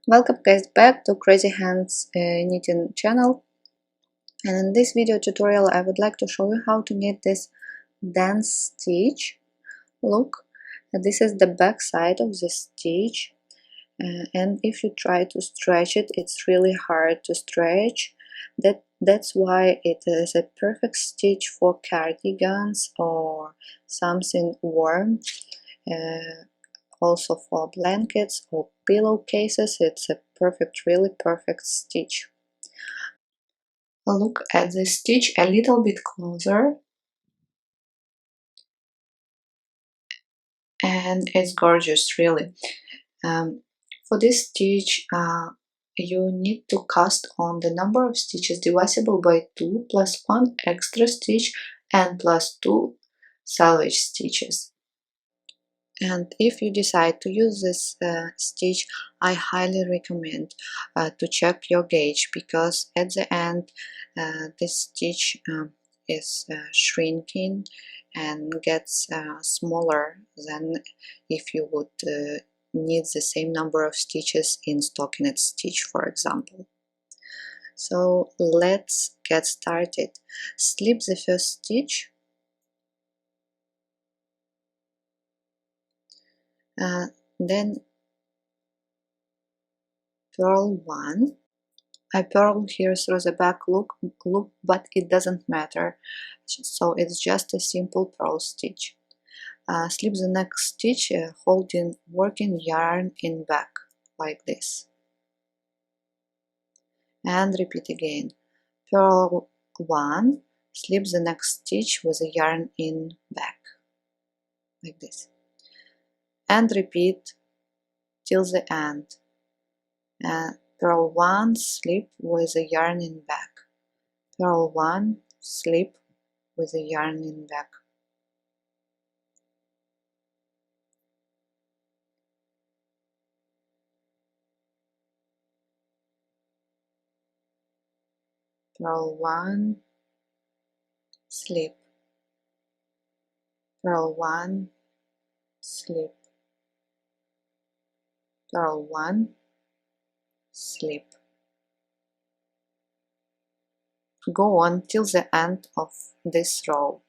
Welcome guys back to Crazy Hands knitting channel, and in this video tutorial I would like to show you how to knit this dance stitch. Look, this is the back side of the stitch, and if you try to stretch it, it's really hard to stretch. That's why it is a perfect stitch for cardigans or something warm. Also for blankets or pillowcases, it's a really perfect stitch. Look at the stitch a little bit closer, and it's gorgeous, really. For this stitch, you need to cast on the number of stitches divisible by 2 plus 1 extra stitch and plus 2 salvage stitches. And if you decide to use this stitch, I highly recommend to check your gauge, because at the end this stitch is shrinking and gets smaller than if you would need the same number of stitches in stockinette stitch, for example. So let's get started. Slip the first stitch, then purl 1. I purl here through the back loop, but it doesn't matter, so it's just a simple purl stitch. Slip the next stitch holding working yarn in back like this, and repeat again. Purl 1, slip the next stitch with a yarn in back like this, and repeat till the end. Purl 1, slip with a yarn in back, purl 1, slip with a yarn in back. Purl 1, slip, purl 1, slip, purl 1, slip. Go on till the end of this row.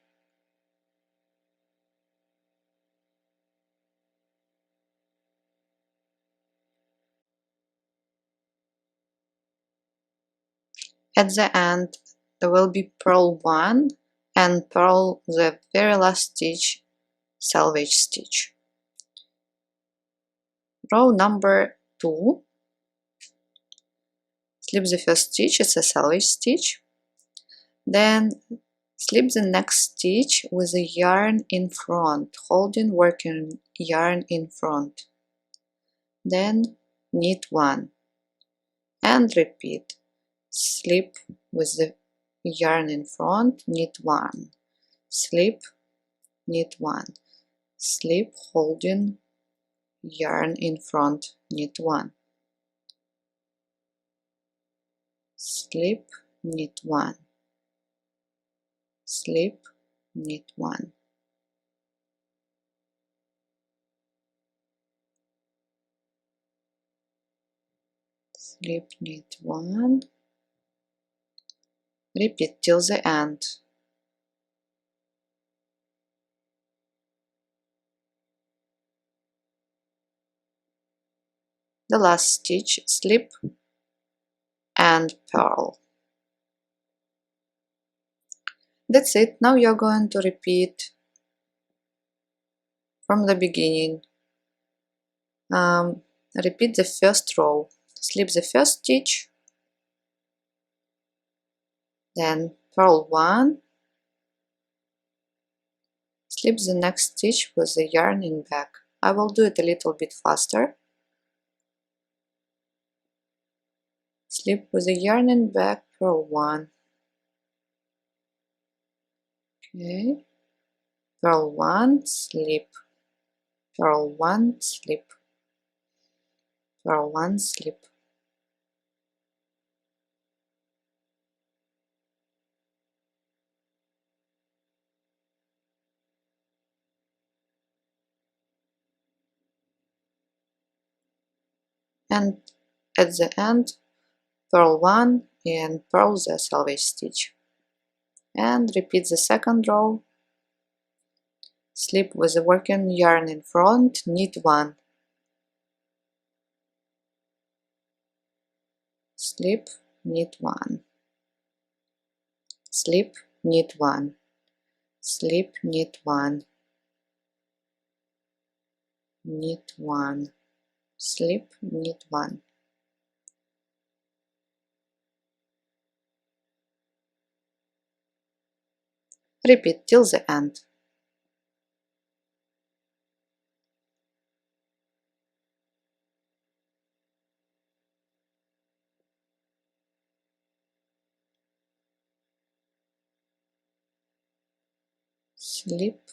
At the end there will be purl 1 and purl the very last stitch, salvage stitch. Row number 2, slip the first stitch, it's a salvage stitch, then slip the next stitch with a yarn in front, holding working yarn in front, then knit 1 and repeat. Slip with the yarn in front, knit 1, slip, knit 1, slip holding yarn in front, knit 1, slip, knit 1, slip, knit 1. Slip, knit 1, repeat till the end. The last stitch, slip and purl. That's it. Now you're going to repeat from the beginning. Repeat the first row. Slip the first stitch, then purl 1, slip the next stitch with the yarn in back. I will do it a little bit faster. Slip with the yarn in back, purl 1. Okay, purl 1, slip, purl 1, slip, purl 1, slip. And at the end, purl 1 and purl the selvage stitch. And repeat the second row, slip with the working yarn in front, knit 1, slip, knit 1, slip, knit 1, slip, knit 1, knit 1, slip, knit 1. Repeat till the end. Slip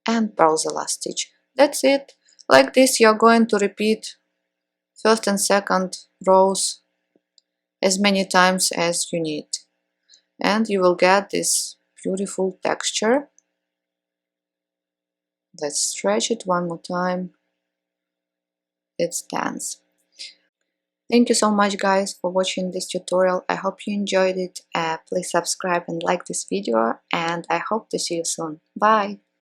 and purl the last stitch. That's it. Like this you're going to repeat first and second rows as many times as you need, and you will get this beautiful texture. Let's stretch it one more time. It's dense. Thank you so much guys for watching this tutorial. I hope you enjoyed it. Please subscribe and like this video, and I hope to see you soon. Bye!